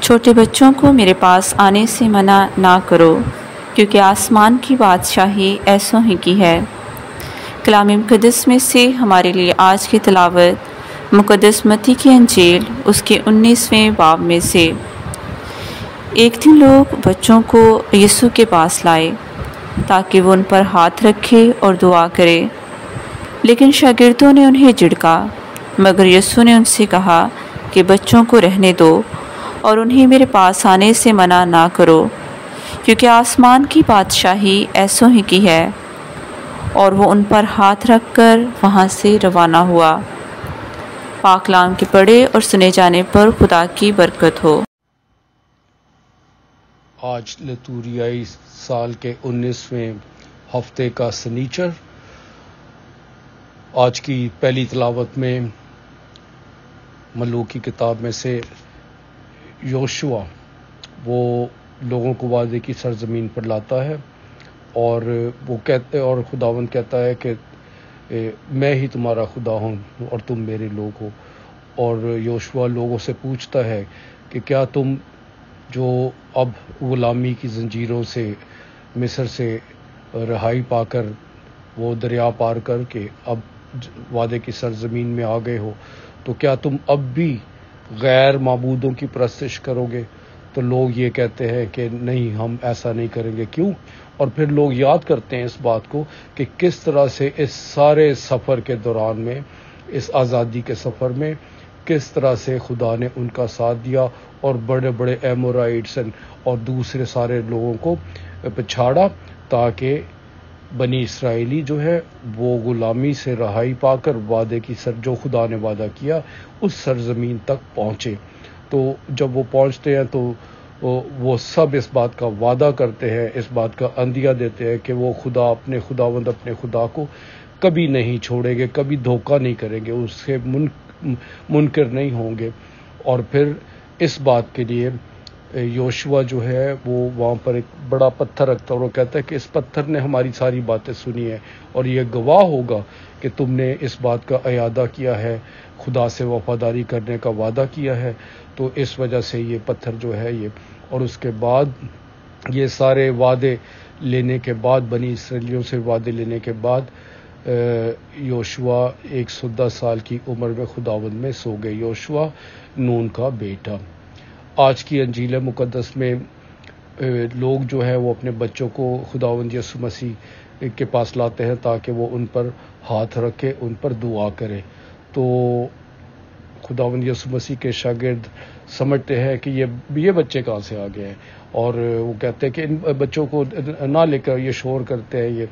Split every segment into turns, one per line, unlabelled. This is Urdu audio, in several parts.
چھوٹے بچوں کو میرے پاس آنے سے منع نہ کرو، کیونکہ آسمان کی بادشاہی ایسوں ہی کی ہے۔ کلام مقدس میں سے ہمارے لیے آج کی تلاوت مقدس متی کی انجیل اس کے 19ویں باب میں سے۔ ایک دن لوگ بچوں کو یسوع کے پاس لائے تاکہ وہ ان پر ہاتھ رکھے اور دعا کرے، لیکن شاگردوں نے انہیں جھڑکا، مگر یسوع نے ان سے کہا کہ بچوں کو رہنے دو اور انہیں میرے پاس آنے سے منع نہ کرو، کیونکہ آسمان کی بادشاہی ایسوں ہی کی ہے۔ اور وہ ان پر ہاتھ رکھ کر وہاں سے روانہ ہوا۔ پاک کلام کے پڑھے اور سنے جانے پر خدا کی برکت ہو۔
آج لتوریائی سال کے 19ویں ہفتے کا سنیچر۔ آج کی پہلی تلاوت میں ملوک کی کتاب میں سے یوشوا وہ لوگوں کو وعدے کی سرزمین پر لاتا ہے، اور وہ کہتے اور خداوند کہتا ہے کہ میں ہی تمہارا خدا ہوں اور تم میرے لوگ ہو۔ اور یوشوا لوگوں سے پوچھتا ہے کہ کیا تم جو اب غلامی کی زنجیروں سے مصر سے رہائی پا کر وہ دریا پار کر کے اب وعدے کی سرزمین میں آ گئے ہو، تو کیا تم اب بھی غیر معبودوں کی پرستش کرو گے؟ تو لوگ یہ کہتے ہیں کہ نہیں، ہم ایسا نہیں کریں گے۔ کیوں؟ اور پھر لوگ یاد کرتے ہیں اس بات کو کہ کس طرح سے اس سارے سفر کے دوران میں، اس آزادی کے سفر میں، کس طرح سے خدا نے ان کا ساتھ دیا اور بڑے بڑے ایمورائٹس اور دوسرے سارے لوگوں کو پچھاڑا، تاکہ بنی اسرائیلی جو ہے وہ غلامی سے رہائی پا کر وعدے کی جو خدا نے وعدہ کیا اس سرزمین تک پہنچے۔ تو جب وہ پہنچتے ہیں تو وہ سب اس بات کا وعدہ کرتے ہیں، اس بات کا عندیہ دیتے ہیں کہ وہ اپنے خدا کو کبھی نہیں چھوڑیں گے، کبھی دھوکہ نہیں کریں گے، اس سے منکر نہیں ہوں گے۔ اور پھر اس بات کے لیے یوشوا جو ہے وہ وہاں پر ایک بڑا پتھر رکھتا ہے اور وہ کہتا ہے کہ اس پتھر نے ہماری ساری باتیں سنی ہیں اور یہ گواہ ہوگا کہ تم نے اس بات کا اعادہ کیا ہے، خدا سے وفاداری کرنے کا وعدہ کیا ہے۔ تو اس وجہ سے یہ پتھر جو ہے یہ، اور اس کے بعد یہ سارے وعدے لینے کے بعد، بنی اسرائیلیوں سے وعدے لینے کے بعد، یوشوا 110 سال کی عمر میں خداوند میں سو گئے۔ یوشوا نون کا بیٹا۔ آج کی انجیل مقدس میں لوگ جو ہے وہ اپنے بچوں کو خداوند یسوع مسیح کے پاس لاتے ہیں تاکہ وہ ان پر ہاتھ رکھے، ان پر دعا کرے۔ تو خداوند یسوع مسیح کے شاگرد سمجھتے ہیں کہ یہ بچے کہاں سے آ گئے ہیں، اور وہ کہتے ہیں کہ ان بچوں کو نہ لے کر، یہ شور کرتے ہیں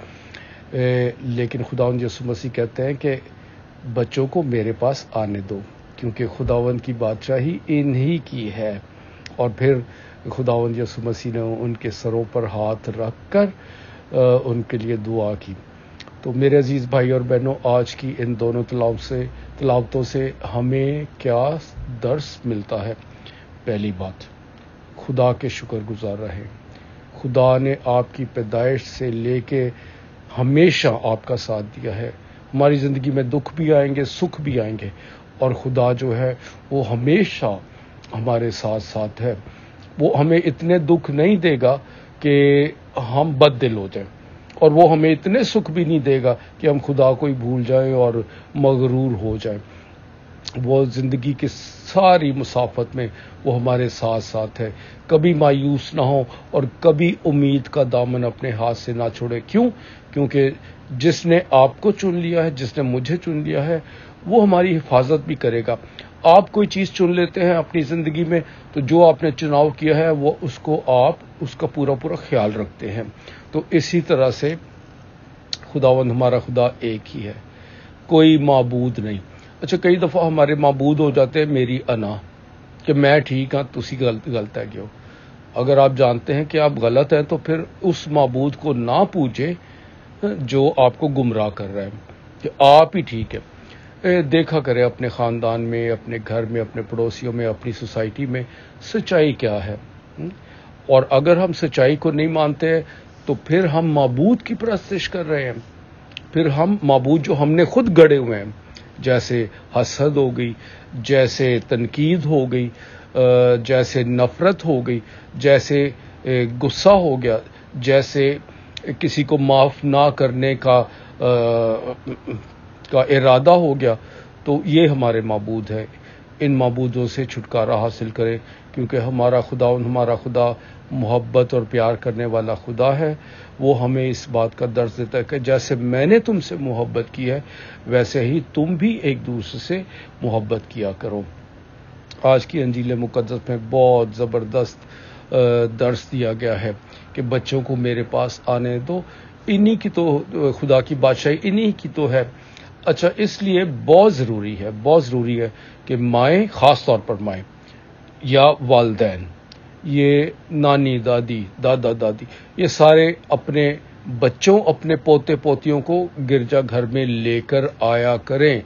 لیکن خداوند یسوع مسیح کہتے ہیں کہ بچوں کو میرے پاس آنے دو، کیونکہ خداوند کی بادشاہی انہی کی ہے۔ اور پھر خداوند یسوع مسیح نے ان کے سروں پر ہاتھ رکھ کر ان کے لیے دعا کی۔ تو میرے عزیز بھائی اور بہنوں، آج کی ان دونوں تلاوتوں سے ہمیں کیا درس ملتا ہے؟ پہلی بات، خدا کے شکر گزار رہیں۔ خدا نے آپ کی پیدائش سے لے کے ہمیشہ آپ کا ساتھ دیا ہے۔ ہماری زندگی میں دکھ بھی آئیں گے، سکھ بھی آئیں گے، اور خدا جو ہے وہ ہمیشہ ہمارے ساتھ ہے۔ وہ ہمیں اتنے دکھ نہیں دے گا کہ ہم بد دل ہو جائیں، اور وہ ہمیں اتنے سکھ بھی نہیں دے گا کہ ہم خدا کو ہی بھول جائیں اور مغرور ہو جائیں۔ وہ زندگی کی ساری مسافت میں وہ ہمارے ساتھ ہے۔ کبھی مایوس نہ ہو اور کبھی امید کا دامن اپنے ہاتھ سے نہ چھوڑے۔ کیوں؟ کیونکہ جس نے آپ کو چن لیا ہے، جس نے مجھے چن لیا ہے، وہ ہماری حفاظت بھی کرے گا۔ آپ کوئی چیز چن لیتے ہیں اپنی زندگی میں، تو جو آپ نے چناؤ کیا ہے وہ اس کا پورا خیال رکھتے ہیں۔ تو اسی طرح سے خداوند ہمارا خدا ایک ہی ہے، کوئی معبود نہیں۔ اچھا، کئی دفعہ ہمارے معبود ہو جاتے ہیں میری انا، کہ میں ٹھیک ہاں، تسی غلط ہے کیوں؟ اگر آپ جانتے ہیں کہ آپ غلط ہیں تو پھر اس معبود کو نہ پوجیں جو آپ کو گمراہ کر رہا ہے، کہ آپ ہی ٹھیک ہے۔ دیکھا کرے اپنے خاندان میں، اپنے گھر میں، اپنے پڑوسیوں میں، اپنی سوسائٹی میں سچائی کیا ہے، اور اگر ہم سچائی کو نہیں مانتے تو پھر ہم معبود کی پرستش کر رہے ہیں، پھر ہم معبود جو ہم نے خود گڑے ہوئے ہیں، جیسے حسد ہو گئی، جیسے تنقید ہو گئی، جیسے نفرت ہو گئی، جیسے غصہ ہو گیا، جیسے کسی کو معاف نہ کرنے کا ارادہ ہو گیا، تو یہ ہمارے معبود ہے۔ ان معبودوں سے چھٹکارا حاصل کریں، کیونکہ ہمارا خدا محبت اور پیار کرنے والا خدا ہے۔ وہ ہمیں اس بات کا درس دیتا ہے کہ جیسے میں نے تم سے محبت کی ہے، ویسے ہی تم بھی ایک دوسرے سے محبت کیا کرو۔ آج کی انجیل مقدس میں بہت زبردست درس دیا گیا ہے کہ بچوں کو میرے پاس آنے دو، انہی کی تو خدا کی بادشاہی انہی کی تو ہے۔ اچھا، اس لیے بہت ضروری ہے کہ مائیں، خاص طور پر مائیں یا والدین، یہ نانی دادی، دادا دادی، یہ سارے اپنے بچوں، اپنے پوتے پوتیوں کو گرجا گھر میں لے کر آیا کریں۔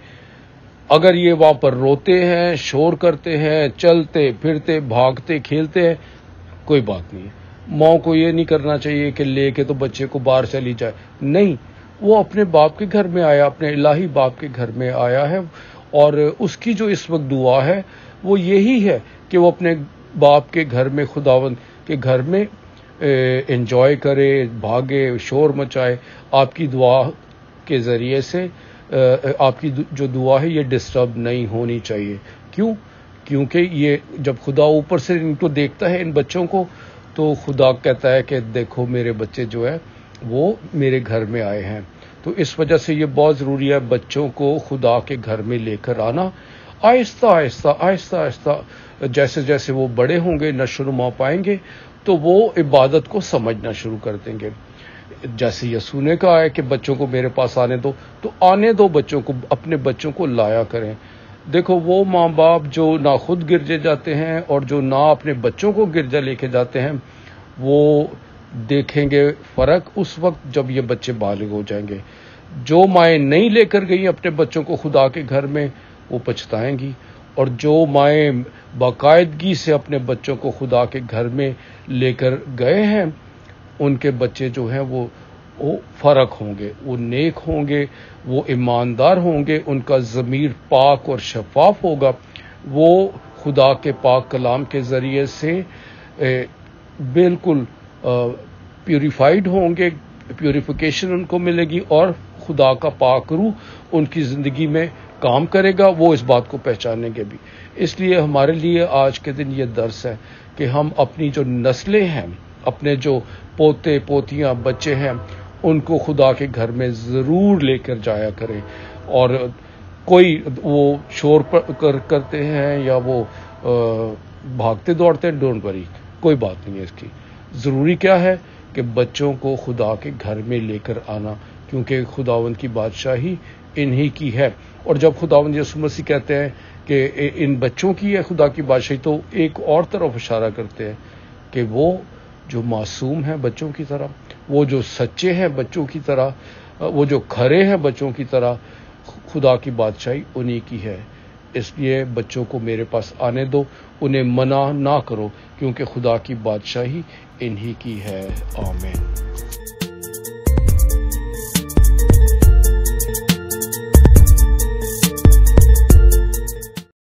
اگر یہ وہاں پر روتے ہیں، شور کرتے ہیں، چلتے پھرتے بھاگتے کھیلتے ہیں، کوئی بات نہیں ہے۔ ماں کو یہ نہیں کرنا چاہیے کہ لے کے تو بچے کو باہر چلی جائے، نہیں، وہ اپنے باپ کے گھر میں آیا، اپنے الہی باپ کے گھر میں آیا ہے، اور اس کی جو اس وقت دعا ہے وہ یہی ہے کہ وہ اپنے باپ کے گھر میں، خداوند کے گھر میں انجوائے کرے، بھاگے، شور مچائے۔ آپ کی دعا کے ذریعے سے آپ کی جو دعا ہے یہ ڈسٹرب نہیں ہونی چاہیے۔ کیوں؟ کیونکہ یہ جب خدا اوپر سے ان کو دیکھتا ہے، ان بچوں کو، تو خدا کہتا ہے کہ دیکھو میرے بچے جو ہے وہ میرے گھر میں آئے ہیں۔ تو اس وجہ سے یہ بہت ضروری ہے بچوں کو خدا کے گھر میں لے کر آنا، آہستہ آہستہ جیسے جیسے وہ بڑے ہوں گے، نشو و نما پائیں گے، تو وہ عبادت کو سمجھنا شروع کر دیں گے۔ جیسے یسوع نے کہا ہے کہ بچوں کو میرے پاس آنے دو، تو آنے دو بچوں کو، اپنے بچوں کو لایا کریں۔ دیکھو، وہ ماں باپ جو نہ خود گرجے جاتے ہیں اور جو نہ اپنے بچوں کو گرجا لے کے جاتے ہیں، وہ دیکھیں گے فرق اس وقت جب یہ بچے بالغ ہو جائیں گے۔ جو مائیں نہیں لے کر گئی اپنے بچوں کو خدا کے گھر میں، وہ پچھتائیں گی، اور جو مائیں باقاعدگی سے اپنے بچوں کو خدا کے گھر میں لے کر گئے ہیں، ان کے بچے جو ہیں وہ فرق ہوں گے، وہ نیک ہوں گے، وہ ایماندار ہوں گے، ان کا ضمیر پاک اور شفاف ہوگا، وہ خدا کے پاک کلام کے ذریعے سے بالکل پیوریفائڈ ہوں گے، پیوریفیکیشن ان کو ملے گی، اور خدا کا پاک روح ان کی زندگی میں کام کرے گا، وہ اس بات کو پہچانیں گے بھی۔ اس لیے ہمارے لیے آج کے دن یہ درس ہے کہ ہم اپنی جو نسلیں ہیں، اپنے جو پوتے پوتیاں بچے ہیں، ان کو خدا کے گھر میں ضرور لے کر جایا کریں۔ اور کوئی وہ شور کرتے ہیں یا وہ بھاگتے دوڑتے ہیں، ڈونٹ وری، کوئی بات نہیں ہے اس کی۔ ضروری کیا ہے کہ بچوں کو خدا کے گھر میں لے کر آنا، کیونکہ خداوند کی بادشاہی انہی کی ہے۔ اور جب خداوند یسوع مسیح کہتے ہیں کہ ان بچوں کی ہے خدا کی بادشاہی، تو ایک اور طرف اشارہ کرتے ہیں کہ وہ جو معصوم ہیں بچوں کی طرح، وہ جو سچے ہیں بچوں کی طرح، وہ جو کھرے ہیں بچوں کی طرح، خدا کی بادشاہی انہی کی ہے۔ اس لیے بچوں کو میرے پاس آنے دو، انہیں منع نہ کرو، کیونکہ خدا کی بادشاہی انہی کی ہے۔ آمین۔